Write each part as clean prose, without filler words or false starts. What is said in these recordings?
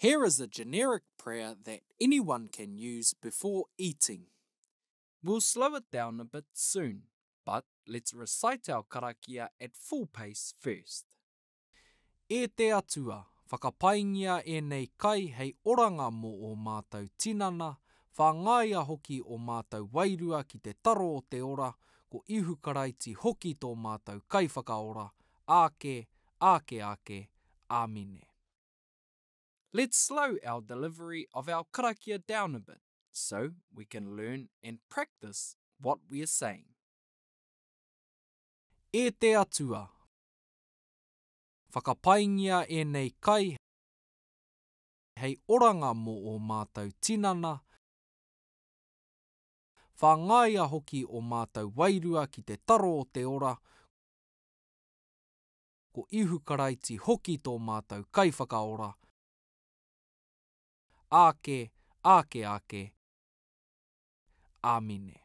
Here is a generic prayer that anyone can use before eating. We'll slow it down a bit soon, but let's recite our karakia at full pace first. E te atua, whakapaingia e nei kai hei oranga mo o mātou tinana, whāngaia hoki o mātou wairua ki te taro o te ora, ko ihu karaiti hoki tō mātou kai whakaora, ake, ake, āmine. Let's slow our delivery of our karakia down a bit, so we can learn and practice what we are saying. E te atua, whakapaingia e nei kai hei oranga mo o mātou tinana, whāngaia hoki o mātou wairua ki te taro o te ora, ko ihu karaiti hoki tō mātou kai whakaora, ake, āmine.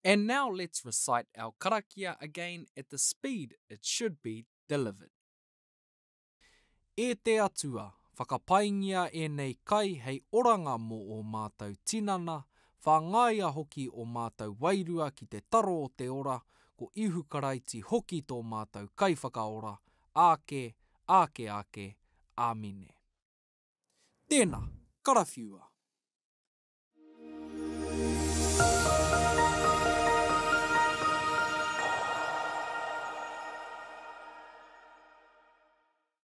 And now let's recite our karakia again at the speed it should be delivered. E te atua, whakapaingia e nei kai hei oranga mo o mātou tinana, whāngaia hoki o mātou wairua ki te taro o te ora, ko ihu karaiti hoki tō mātou kai whakaora, ake, āmine. Tēnā, karawhiua.